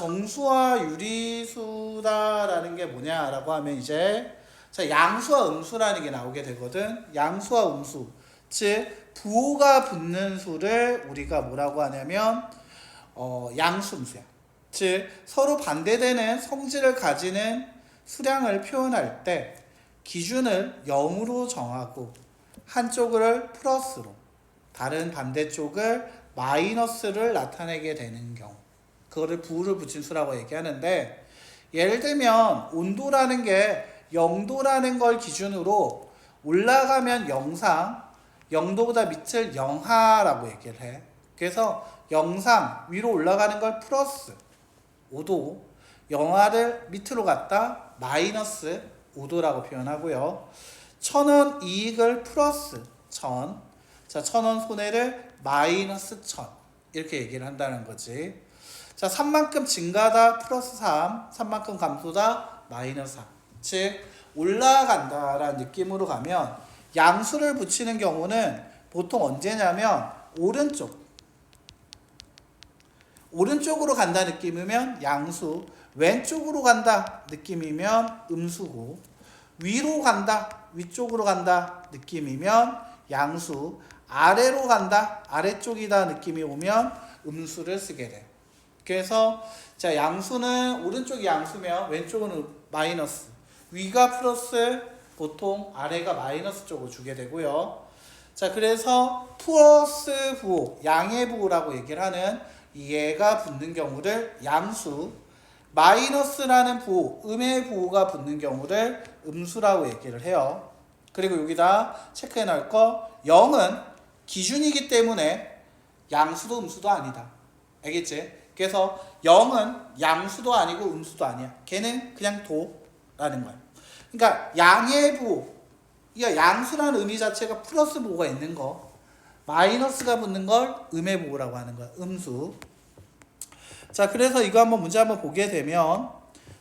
정수와 유리수다라는 게 뭐냐라고 하면 이제 자, 양수와 음수라는 게 나오게 되거든. 양수와 음수. 즉 부호가 붙는 수를 우리가 뭐라고 하냐면 양수음수야. 즉 서로 반대되는 성질을 가지는 수량을 표현할 때 기준을 0으로 정하고 한쪽을 플러스로 다른 반대쪽을 마이너스를 나타내게 되는 경우 그거를 부호를 붙인 수라고 얘기하는데 예를 들면 온도라는 게 0도라는 걸 기준으로 올라가면 영상 0도보다 밑을 영하라고 얘기를 해. 그래서 영상 위로 올라가는 걸 플러스 5도 영하를 밑으로 갔다 마이너스 5도라고 표현하고요. 1,000원 이익을 플러스 1,000 자, 1,000원 손해를 마이너스 1,000 이렇게 얘기를 한다는 거지. 자, 3만큼 증가다 플러스 3 3만큼 감소다 마이너스 3 즉 올라간다라는 느낌으로 가면 양수를 붙이는 경우는 보통 언제냐면 오른쪽으로 간다 느낌이면 양수, 왼쪽으로 간다 느낌이면 음수고 위로 간다, 위쪽으로 간다 느낌이면 양수, 아래로 간다, 아래쪽이다 느낌이 오면 음수를 쓰게 돼. 그래서 자, 양수는 오른쪽이 양수면 왼쪽은 마이너스, 위가 플러스, 보통 아래가 마이너스 쪽으로 주게 되고요. 자, 그래서 플러스 부호, 양의 부호라고 얘기를 하는 얘가 붙는 경우를 양수, 마이너스라는 부호, 음의 부호가 붙는 경우를 음수라고 얘기를 해요. 그리고 여기다 체크해 놓을 거 0은 기준이기 때문에 양수도 음수도 아니다. 알겠지? 그래서 0은 양수도 아니고 음수도 아니야. 걔는 그냥 도라는 거야. 그러니까 양의 부호, 양수라는 의미 자체가 플러스 부호가 있는 거, 마이너스가 붙는 걸 음의 부호라고 하는 거야. 음수. 자, 그래서 이거 한번 문제 한번 보게 되면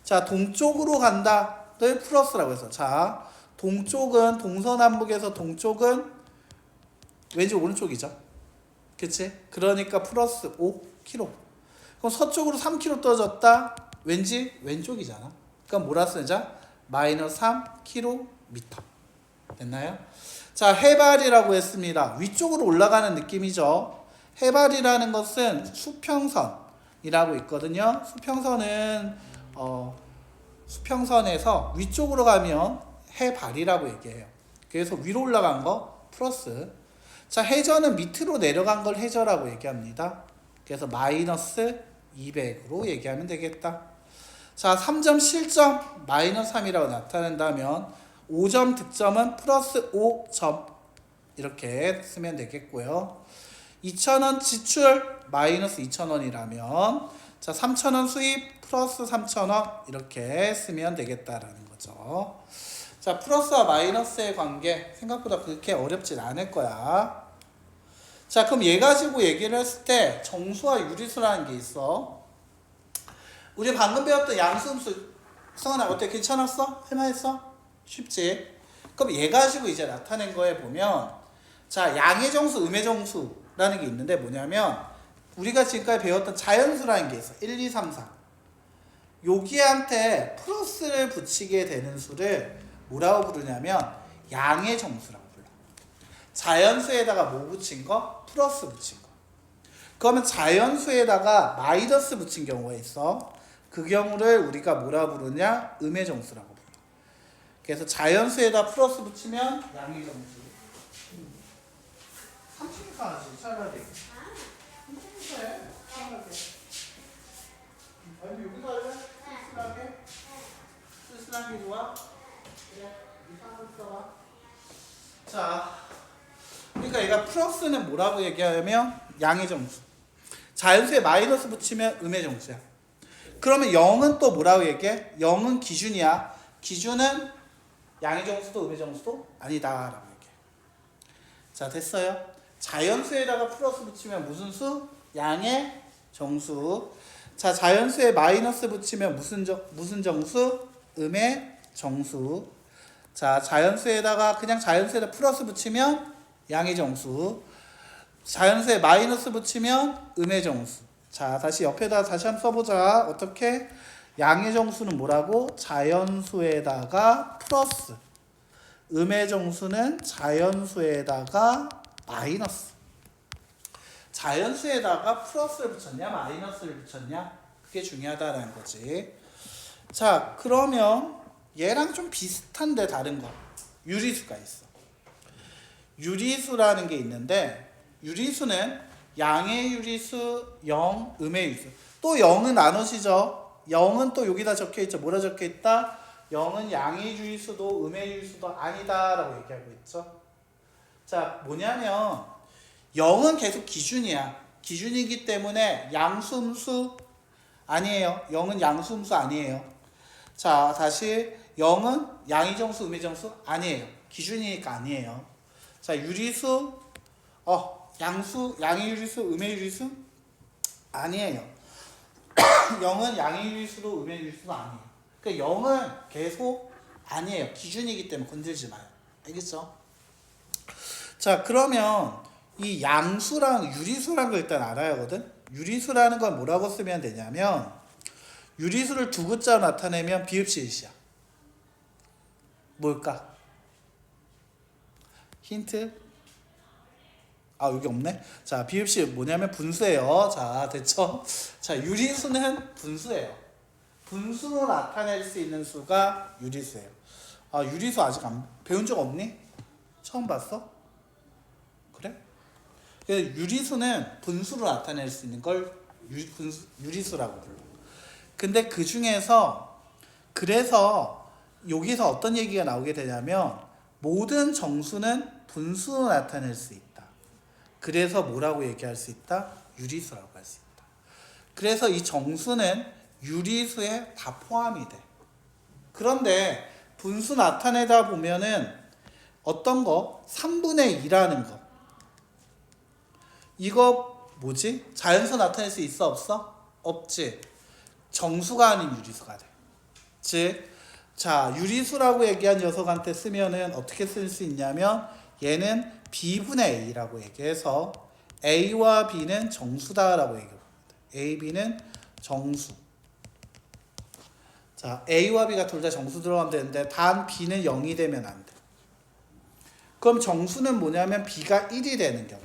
자, 동쪽으로 간다를 플러스라고 해서 자, 동쪽은 동서남북에서 동쪽은 왠지 오른쪽이죠. 그치? 그러니까 플러스 5km. 그럼 서쪽으로 3km 떨어졌다. 왠지 왼쪽이잖아. 그럼 뭐라 쓰자? 마이너스 3km. 됐나요? 자, 해발이라고 했습니다. 위쪽으로 올라가는 느낌이죠. 해발이라는 것은 수평선이라고 있거든요. 수평선은 수평선에서 위쪽으로 가면 해발이라고 얘기해요. 그래서 위로 올라간 거 플러스. 자, 해저는 밑으로 내려간 걸 해저라고 얘기합니다. 그래서 마이너스 200으로 얘기하면 되겠다. 자, 3점 실점 마이너스 3이라고 나타낸다면 5점 득점은 플러스 5점 이렇게 쓰면 되겠고요. 2,000원 지출 마이너스 2,000원이라면 자, 3,000원 수입 플러스 3,000원 이렇게 쓰면 되겠다라는 거죠. 자, 플러스와 마이너스의 관계 생각보다 그렇게 어렵진 않을 거야. 자, 그럼 얘 가지고 얘기를 했을 때 정수와 유리수라는 게 있어. 우리 방금 배웠던 양수음수 성은아 어때? 괜찮았어? 할만했어? 쉽지? 그럼 얘 가지고 이제 나타낸 거에 보면 자, 양의 정수, 음의 정수라는 게 있는데 뭐냐면 우리가 지금까지 배웠던 자연수라는 게 있어. 1, 2, 3, 4 여기한테 플러스를 붙이게 되는 수를 뭐라고 부르냐면 양의 정수라고 불러. 자연수에다가 뭐 붙인 거? 플러스 붙인 거. 그러면 자연수에다가 마이너스 붙인 경우가 있어. 그 경우를 우리가 뭐라 부르냐? 음의 정수라고 불러. 그래서 자연수에다 플러스 붙이면 양의 정수. 3층에서 하지 차라리. 3층에서 해. 편하게. 아니 여기서 할래? 쓸쓸하게? 쓸쓸하게 좋아? 그래. 이상한 써봐. 자, 그러니까 얘가 플러스는 뭐라고 얘기하냐면 양의 정수. 자연수에 마이너스 붙이면 음의 정수야. 그러면 0은 또 뭐라고 얘기해? 0은 기준이야. 기준은 양의 정수도 음의 정수도 아니다라고 얘기해. 자, 됐어요? 자연수에다가 플러스 붙이면 무슨 수? 양의 정수. 자, 자연수에 마이너스 붙이면 무슨 정수? 음의 정수. 자, 자연수에다가 그냥 자연수에다 플러스 붙이면 양의 정수. 자연수에 마이너스 붙이면 음의 정수. 자, 다시 옆에다 다시 한번 써보자. 어떻게? 양의 정수는 뭐라고? 자연수에다가 플러스. 음의 정수는 자연수에다가 마이너스. 자연수에다가 플러스를 붙였냐 마이너스를 붙였냐 그게 중요하다는 거지. 자, 그러면 얘랑 좀 비슷한데 다른 거 유리수가 있어. 유리수라는 게 있는데 유리수는 양의 유리수 0 음의 유리수. 또 0은 나누시죠. 0은 또 여기다 적혀있죠. 뭐라 적혀있다? 0은 양의 유리수도 음의 유리수도 아니다 라고 얘기하고 있죠. 자, 뭐냐면 0은 계속 기준이야. 기준이기 때문에 양수 음수 아니에요. 0은 양수 음수 아니에요. 자, 다시 0은 양의 정수 음의 정수 아니에요. 기준이니까 아니에요. 자, 유리수 양수 양의 유리수 음의 유리수 아니에요. 0은 양의 유리수도 음의 유리수도 아니에요. 그러니까 0은 계속 아니에요. 기준이기 때문에 건들지 마요. 알겠죠? 자, 그러면 이 양수랑 유리수라는 걸 일단 알아야 하거든. 유리수라는 건 뭐라고 쓰면 되냐면 유리수를 두 글자로 나타내면 비읍시옷이야. 뭘까? 힌트? 여기 없네. 자, 비읍시옷 뭐냐면 분수예요. 자, 됐죠? 자, 유리수는 분수예요. 분수로 나타낼 수 있는 수가 유리수예요. 유리수 아직 안 배운 적 없니? 처음 봤어? 그래? 유리수는 분수로 나타낼 수 있는 걸 유리수라고 불러. 근데 그 중에서 그래서 여기서 어떤 얘기가 나오게 되냐면 모든 정수는 분수로 나타낼 수 있다. 그래서 뭐라고 얘기할 수 있다? 유리수라고 할 수 있다. 그래서 이 정수는 유리수에 다 포함이 돼. 그런데 분수 나타내다 보면은 어떤 거? 3분의 2라는 거. 이거 뭐지? 자연수 나타낼 수 있어 없어? 없지. 정수가 아닌 유리수가 돼. 즉, 자, 유리수라고 얘기한 녀석한테 쓰면은 어떻게 쓸 수 있냐면 얘는 B분의 A라고 얘기해서 A와 B는 정수다라고 얘기합니다. A, B는 정수. 자, A와 B가 둘 다 정수 들어가면 되는데 단 B는 0이 되면 안 돼. 그럼 정수는 뭐냐면 B가 1이 되는 경우.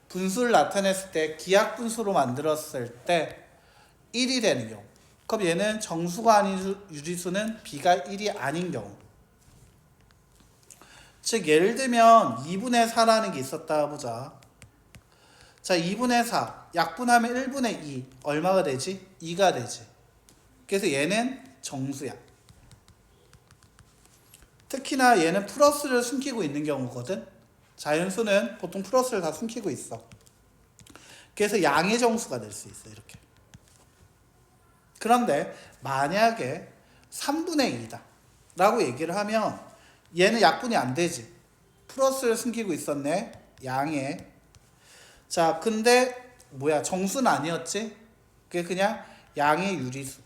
분수를 나타냈을 때 기하분수로 만들었을 때 1이 되는 경우. 그럼 얘는 정수가 아닌 유리수는 B가 1이 아닌 경우. 즉 예를 들면 2분의 4라는 게 있었다 보자. 자, 2분의 4 약분하면 1분의 2 얼마가 되지? 2가 되지. 그래서 얘는 정수야. 특히나 얘는 플러스를 숨기고 있는 경우거든. 자연수는 보통 플러스를 다 숨기고 있어. 그래서 양의 정수가 될 수 있어. 이렇게. 그런데 만약에 3분의 2다 라고 얘기를 하면 얘는 약분이 안 되지. 플러스를 숨기고 있었네. 양의. 자, 근데 뭐야? 정수는 아니었지? 그게 그냥 양의 유리수.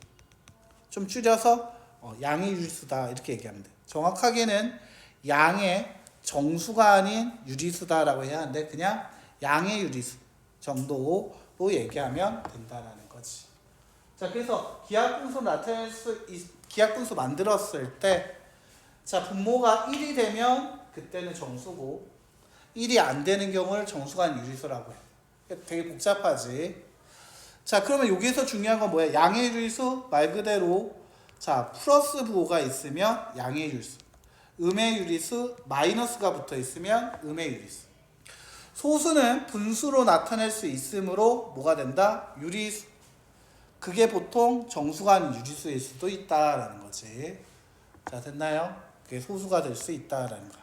좀 줄여서 양의 유리수다 이렇게 얘기하면 돼. 정확하게는 양의 정수가 아닌 유리수다라고 해야 하는데 그냥 양의 유리수 정도로 얘기하면 된다라는 거지. 자, 그래서 기하분수 기하분수 만들었을 때 자, 분모가 1이 되면 그때는 정수고 1이 안 되는 경우를 정수가 아닌 유리수라고 해. 되게 복잡하지. 자, 그러면 여기서 중요한 건 뭐야? 양의 유리수 말 그대로 자, 플러스 부호가 있으면 양의 유리수. 음의 유리수 마이너스가 붙어 있으면 음의 유리수. 소수는 분수로 나타낼 수 있으므로 뭐가 된다? 유리수. 그게 보통 정수가 아닌 유리수일 수도 있다라는 거지. 자, 됐나요? 그게 소수가 될 수 있다라는 거야.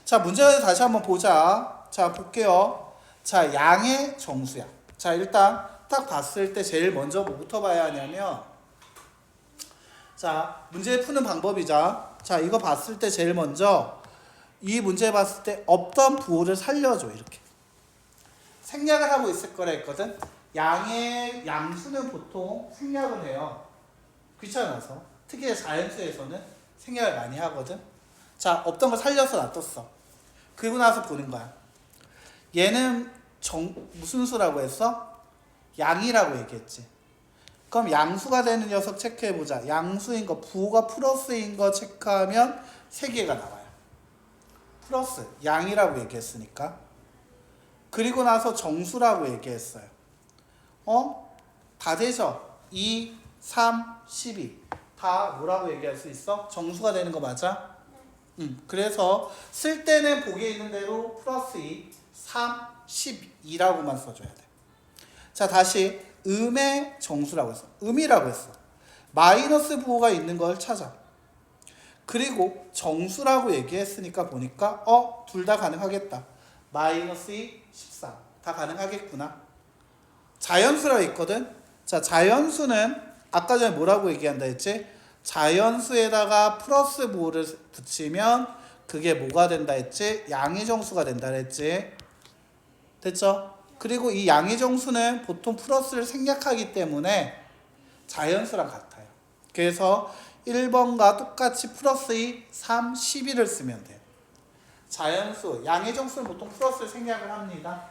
자, 문제를 다시 한번 보자. 자, 볼게요. 자, 양의 정수야. 자, 일단 딱 봤을 때 제일 먼저 뭐부터 봐야 하냐면 자, 문제 푸는 방법이자 자, 이거 봤을 때 제일 먼저 이 문제 봤을 때 없던 부호를 살려줘. 이렇게 생략을 하고 있을 거라 했거든. 양수는 보통 생략을 해요. 귀찮아서. 특히 자연수에서는 생략을 많이 하거든. 자, 없던 거 살려서 놔뒀어. 그리고 나서 보는 거야. 얘는 무슨 수라고 했어? 양이라고 얘기했지. 그럼 양수가 되는 녀석 체크해보자. 양수인 거, 부호가 플러스인 거 체크하면 3개가 나와요. 플러스, 양이라고 얘기했으니까. 그리고 나서 정수라고 얘기했어요. 다 되죠? 2, 3, 12. 다 뭐라고 얘기할 수 있어? 정수가 되는 거 맞아? 그래서 쓸 때는 보기에 있는 대로 플러스 2, 3, 12라고만 써줘야 돼. 자, 다시 음의 정수라고 했어. 음이라고 했어. 마이너스 부호가 있는 걸 찾아. 그리고 정수라고 얘기했으니까 보니까 둘 다 가능하겠다. 마이너스 2, 13. 다 가능하겠구나. 자연수라고 했거든. 자, 자연수는 아까 전에 뭐라고 얘기한다 했지? 자연수에다가 플러스 부호를 붙이면 그게 뭐가 된다 했지? 양의 정수가 된다 했지. 됐죠? 그리고 이 양의 정수는 보통 플러스를 생략하기 때문에 자연수랑 같아요. 그래서 1번과 똑같이 플러스 2, 3, 12를 쓰면 돼요. 자연수, 양의 정수는 보통 플러스를 생략을 합니다.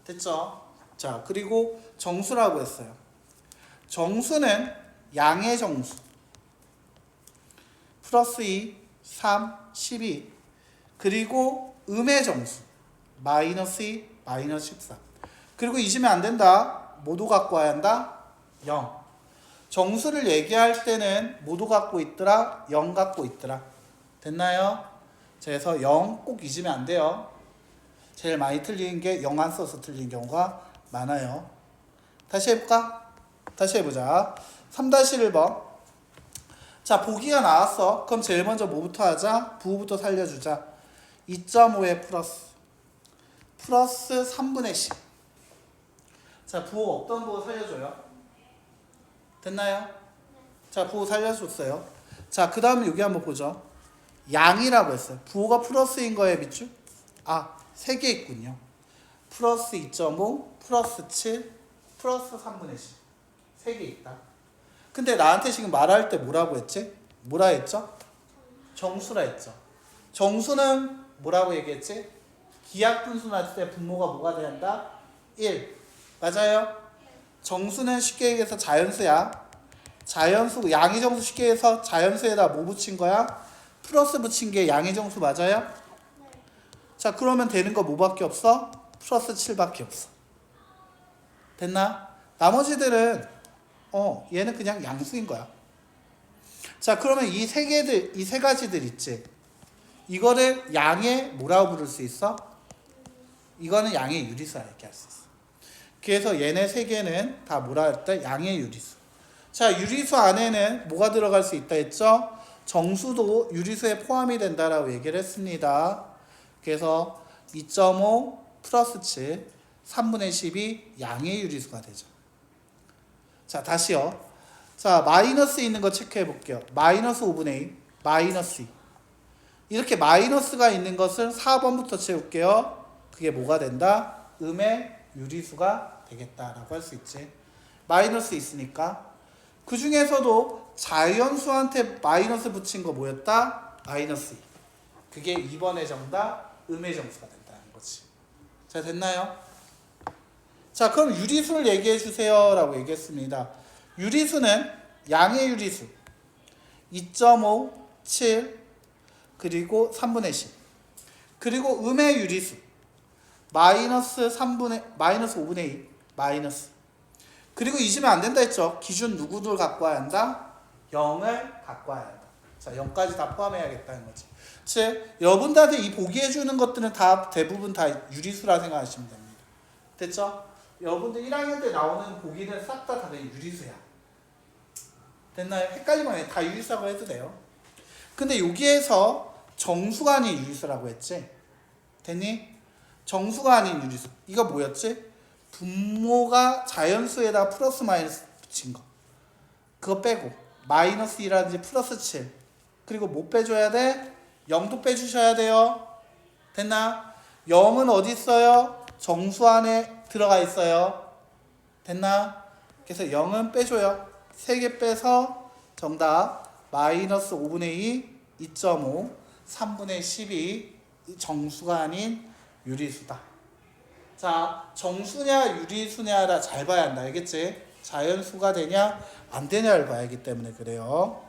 됐죠? 자, 그리고 정수라고 했어요. 정수는 양의 정수. 플러스 2, 3, 12. 그리고 음의 정수. 마이너스 2, 마이너스 14. 그리고 잊으면 안 된다. 모두 갖고 와야 한다. 0. 정수를 얘기할 때는 모두 갖고 있더라. 0 갖고 있더라. 됐나요? 그래서 0 꼭 잊으면 안 돼요. 제일 많이 틀리는 게 0 안 써서 틀린 경우가 많아요. 다시 해볼까? 다시 해보자. 3-1번. 자, 보기가 나왔어. 그럼 제일 먼저 뭐부터 하자? 부호부터 살려주자. 2.5에 플러스 3분의 10. 자, 부호 어떤 부호 살려줘요? 됐나요? 자, 부호 살려줬어요. 자, 그 다음에 여기 한번 보죠. 양이라고 했어요. 부호가 플러스인 거에 밑줄? 3개 있군요. 플러스 2.5, 플러스 7, 플러스 3분의 10. 3개 있다. 근데 나한테 지금 말할 때 뭐라고 했지? 뭐라 했죠? 정수라 했죠. 정수는 뭐라고 얘기했지? 기하분수 났을 때 분모가 뭐가 돼야 한다? 1. 맞아요? 정수는 쉽게 얘기해서 자연수야. 자연수, 양의 정수 쉽게 해서 자연수에다 뭐 붙인 거야? 플러스 붙인 게 양의 정수 맞아요? 자, 그러면 되는 거 뭐밖에 없어? 플러스 7밖에 없어. 됐나? 나머지들은 얘는 그냥 양수인 거야. 자, 그러면 이 세 가지들 있지. 이거를 양의 뭐라고 부를 수 있어? 이거는 양의 유리수라 얘기할 수 있어. 그래서 얘네 세 개는 다 뭐라 했다? 양의 유리수. 자, 유리수 안에는 뭐가 들어갈 수 있다 했죠? 정수도 유리수에 포함이 된다라고 얘기를 했습니다. 그래서 2.5 플러스 7, 3분의 10이 양의 유리수가 되죠. 자, 다시요. 자, 마이너스 있는 거 체크해 볼게요. 마이너스 5분의 2, 마이너스 2. 이렇게 마이너스가 있는 것을 4번부터 채울게요. 그게 뭐가 된다? 음의 유리수가 되겠다라고 할 수 있지. 마이너스 있으니까. 그 중에서도 자연수한테 마이너스 붙인 거 뭐였다? 마이너스 2. 그게 2번의 정답, 음의 정수가 된다는 거지. 자, 됐나요? 자, 그럼 유리수를 얘기해 주세요 라고 얘기했습니다. 유리수는 양의 유리수 2.5, 7, 그리고 3분의 10. 그리고 음의 유리수 마이너스 5분의 2, 마이너스. 그리고 잊으면 안 된다 했죠. 기준 누구들 갖고 와야 한다? 0을 갖고 와야 한다. 자, 0까지 다 포함해야겠다는 거지. 즉, 여러분들한테 이 보기해 주는 것들은 다 대부분 다 유리수라 생각하시면 됩니다. 됐죠? 여러분들 1학년 때 나오는 보기는 싹 다 그냥 유리수야. 됐나요? 헷갈리면 해. 다 유리수라고 해도 돼요. 근데 여기에서 정수가 아닌 유리수라고 했지? 됐니? 정수가 아닌 유리수. 이거 뭐였지? 분모가 자연수에다 플러스 마이너스 붙인 거. 그거 빼고 마이너스 2라든지 플러스 7. 그리고 뭐 빼줘야 돼? 0도 빼주셔야 돼요. 됐나? 0은 어디 있어요? 정수 안에 들어가 있어요. 됐나? 그래서 0은 빼줘요. 3개 빼서 정답 마이너스 5분의 2, 2.5, 3분의 12 정수가 아닌 유리수다. 자, 자, 정수냐 유리수냐라 잘 봐야 한다. 알겠지? 자연수가 되냐 안 되냐를 봐야 하기 때문에 그래요.